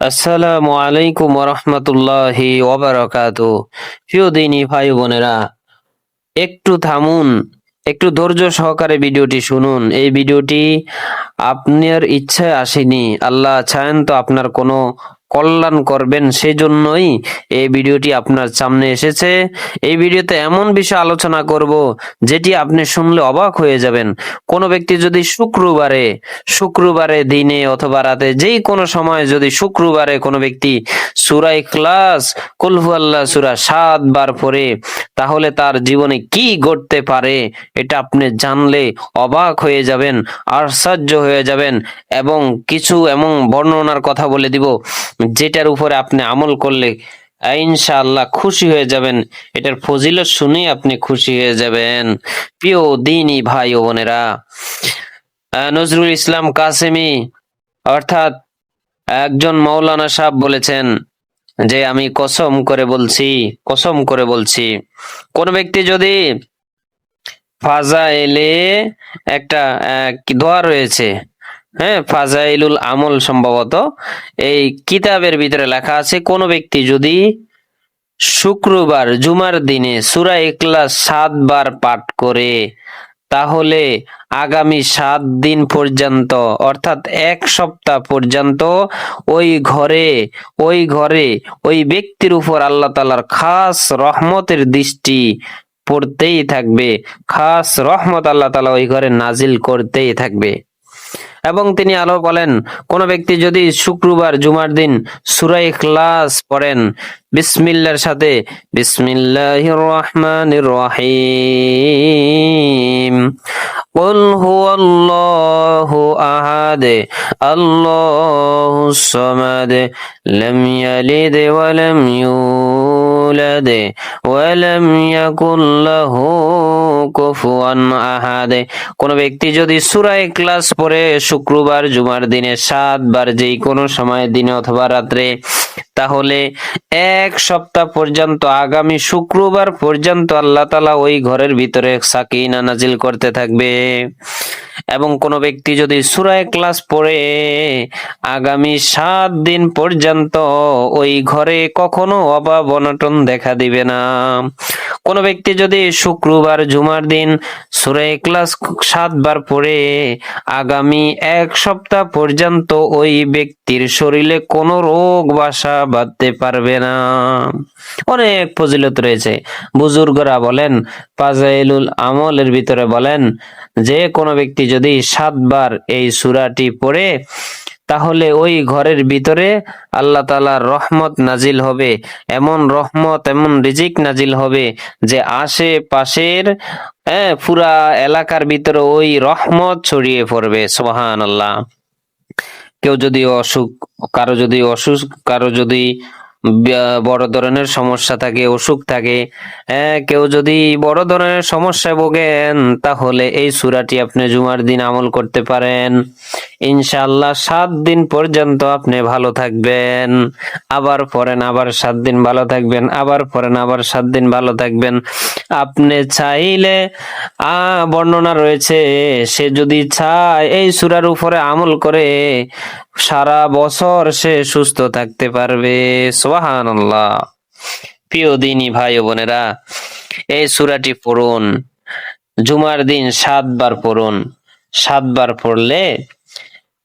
আসসালামু আলাইকুম ওরহমতুল্লাহি ওয়াবারাকাতুহু। প্রিয় দিনী ভাই বোনেরা, একটু থামুন, একটু ধৈর্য সহকারে ভিডিওটি শুনুন। এই ভিডিওটি আপনার ইচ্ছায় আসেনি, আল্লাহ চান তো আপনার কোনো কল্যাণ করবেন, সেজন্যই এই ভিডিওটি আপনার সামনে এসেছে। এই ভিডিওতে এমন বিষয় আলোচনা করব যেটি আপনি শুনলে অবাক হয়ে যাবেন। কোনো ব্যক্তি যদি শুক্রবারে দিনে অথবা রাতে যেই কোনো সময় যদি শুক্রবারে কোনো ব্যক্তি সূরা ইখলাস, কুল হুয়াল্লাহ সূরা ৭ বার পড়ে, তাহলে তার জীবনে কি ঘটতে পারে এটা আপনি জানলে অবাক হয়ে যাবেন, আশ্চর্য হয়ে যাবেন। এবং কিছু এমন বর্ণনার কথা বলে দিব যেটার উপরে আপনি আমল করলে ইনশাআল্লাহ খুশি হয়ে যাবেন। এটার ফজিলত শুনে আপনি খুশি হয়ে যাবেন। প্রিয় দিনী ভাই ও বোনেরা, নজরুল ইসলাম কাসেমি অর্থাৎ একজন মাওলানা সাহেব বলেছেন যে, আমি কসম করে বলছি, কোন ব্যক্তি যদি ফাজাইলে একটা কি দোয়া রয়েছে, হ্যাঁ, ফাজাইলুল আমল সম্ভবত এই কিতাবের ভিতরে লেখা আছে, কোন ব্যক্তি যদি শুক্রবার জুমার দিনে সূরা ইখলাস ৭ বার পাঠ করে, তাহলে আগামী ৭ দিন পর্যন্ত অর্থাৎ ১ সপ্তাহ পর্যন্ত ওই ঘরে ওই ব্যক্তির উপর আল্লাহ তাআলার খাস রহমতের দৃষ্টি পড়তেই থাকবে, খাস রহমত আল্লাহ তাআলা ওই ঘরে নাজিল করতেই থাকবে। এবং তিনি আরো বলেন, কোন ব্যক্তি যদি শুক্রবার জুমার দিন সূরা ইখলাস পড়েন বিসমিল্লাহর সাথে, বিসমিল্লাহির রহমানির রহিম, কুল হুয়াল্লাহু আহাদ, আল্লাহুস সামাদ, লাম ইয়ালিদ ওয়া লাম ইউলাদ ওয়া লাম ইয়াকুল লাহু কুফুয়ান আহাদ। কোন ব্যক্তি যদি সূরা ইখলাস পড়ে শুক্রবার জুমার দিনে ৭ বার যেই কোনো সময় দিনে অথবা রাত্রে, তাহলে ১ সপ্তাহ পর্যন্ত আগামী শুক্রবার পর্যন্ত আল্লাহ তাআলা ওই ঘরের ভিতরে সাকিনা নাজিল করতে থাকবে। এবং কোন ব্যক্তি যদি সূরা ইখলাস পড়ে আগামী ৭ দিন পর্যন্ত ওই ঘরে কখনো অভাব অনটন দেখা দিবে না। কোন ব্যক্তি যদি শুক্রবার জুমার দিন সূরা ইখলাস ৭ বার পড়ে আগামী ১ সপ্তাহ পর্যন্ত ওই ব্যক্তির শরীরে কোনো রোগ বাসা বাঁধতে পারবে না। অনেক ফজিলত রয়েছে। বুজুর্গরা বলেন, ফাজাইলুল আমলের ভিতরে বলেন, যে কোনো ব্যক্তি যদি ৭ বার এই সূরাটি পড়ে, তাহলে ওই ঘরের ভিতরে আল্লাহ তাআলার রহমত নাজিল হবে, এমন রহমত, এমন রিজিক নাজিল হবে যে আশেপাশের পুরা এলাকার ভিতরে ওই রহমত ছড়িয়ে পড়বে। সুবহানাল্লাহ। কারো যদি বড় ধরনের সমস্যা থাকে, অসুখ থাকে, কেউ যদি বড় ধরনের সমস্যায় ভোগেন, তাহলে এই সূরাটি আপনি জুমার দিন আমল করতে পারেন। ইনশাআল্লাহ ৭ দিন পর্যন্ত আপনি ভালো থাকবেন। আবার পড়েন, আবার ৭ দিন ভালো থাকবেন, আবার পড়েন, আবার ৭ দিন ভালো থাকবেন। আপনি চাইলে বর্ণনা রয়েছে, সে যদি চায় এই সূরার উপরে আমল করে সারা বছর সে সুস্থ থাকতে পারবে। সুবহানাল্লাহ। প্রিয় দিনী ভাই ও বোনেরা, এই সূরাটি পড়ুন, জুমার দিন ৭ বার পড়ুন। ৭ বার পড়লে,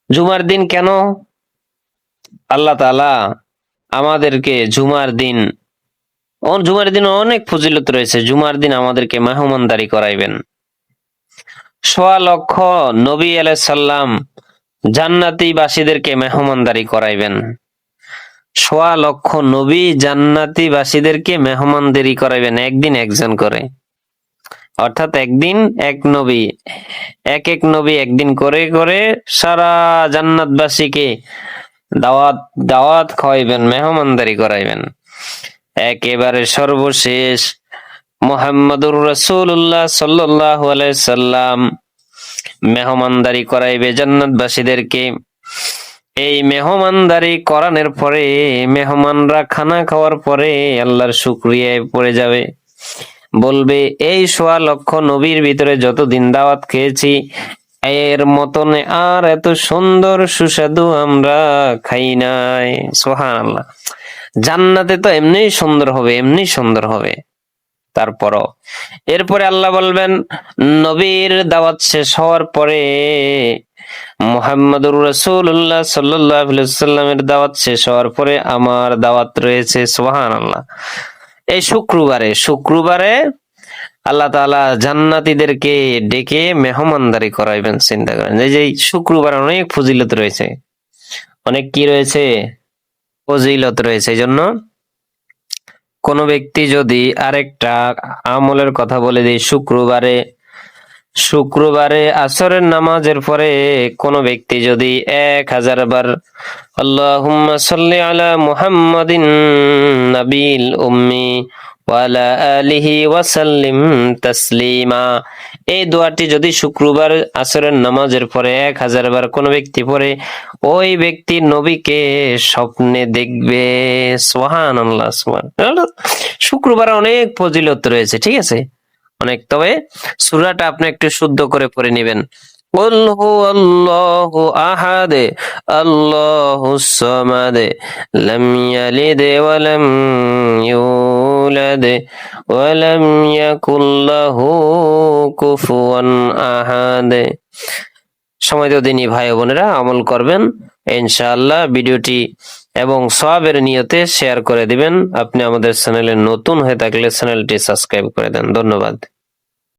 জুমার দিন কেন আল্লাহ তাআলা আমাদেরকে জুমার দিন অনেক ফজিলত রয়েছে। জুমার দিন আমাদেরকে মেহমানদারি করাইবেন। ১.৫ লক্ষ নবী আলাইহিস সালাম জান্নাতি বাসীদেরকে মেহমানদারি করাইবেন। ১.৫ লক্ষ নবী জান্নাতি বাসীদেরকে মেহমানদারি করাইবেন, একদিন একজন করে। অর্থাৎ একদিন এক নবী, এক নবী একদিন করে করে সারা জান্নাতবাসীকে দাওয়াত খাওয়াইবেন, মেহমানদারি করাইবেন। একেবারে সর্বশেষ মুহাম্মদুর রাসূলুল্লাহ সাল্লাল্লাহু আলাইহি সাল্লাম মেহমানদারি করাইবে জান্নাতবাসীদেরকে। এই মেহমানদারি করানোর পরে, মেহমানরা খানা খাওয়ার পরে আল্লাহর শুকরিয়ায় পড়ে যাবে, বলবে, এই ১.৫ লক্ষ নবীর ভিতরে যতদিন দাওয়াত খেয়েছি এর মতন আর এত সুন্দর সুস্বাদু আমরা খাই নাই। সুবহানাল্লাহ। জান্নাতে তো এমনি সুন্দর হবে, এমনি সুন্দর হবে। তারপরও এরপরে আল্লাহ বলবেন, নবীর দাওয়াত শেষ হওয়ার পরে মুহাম্মদুর রাসূলুল্লাহ সাল্লাল্লাহু আলাইহি ওয়াসাল্লামের দাওয়াত শেষ হওয়ার পরে আমার দাওয়াত রয়েছে। সুবহানাল্লাহ। এই শুক্রবারে আল্লাহ তাআলা জান্নাতীদেরকে ডেকে মেহমানদারি করাইবেন। চিন্তা করেন, এই যে শুক্রবার অনেক ফজিলত রয়েছে, অনেক কি রয়েছে, ফজিলত রয়েছে। এই জন্য কোন ব্যক্তি যদি আরেকটা আমলের কথা বলে দিই, শুক্রবারে আসরের নামাজের পরে কোন ব্যক্তি যদি 1000 বার আল্লাহুম্মা সাল্লি আলা মুহাম্মাদিন নাবিল উম্মি ওয়া আলা আলিহি ওয়া সাল্লিম তাসলিমা, এই দোয়াটি যদি শুক্রবার আসরের নামাজের পরে 1000 বার কোন ব্যক্তি পড়ে, ওই ব্যক্তি নবীকে স্বপ্নে দেখবে। সুবহানাল্লাহ, সুবহানাল্লাহ। শুক্রবার অনেক ফজিলত রয়েছে, ঠিক আছে, অনেক। তবে সূরাটা আপনি একটু শুদ্ধ করে পড়ে নেবেন। কুল হুয়াল্লাহু আহাদ আল্লাহুস সামাদ লাম ইয়ালিদ ওয়া লাম ইউলাদ ওয়া লাম ইয়াকুল লাহু কুফুয়ান আহাদ। সময় তো দিনই ভাই বোনেরা, আমল করবেন ইনশাআল্লাহ। ভিডিওটি এবং সওয়াবের নিয়তে শেয়ার করে দিবেন। আপনি আমাদের চ্যানেলে নতুন হয়ে থাকলে চ্যানেলটি সাবস্ক্রাইব করে দেন। ধন্যবাদ।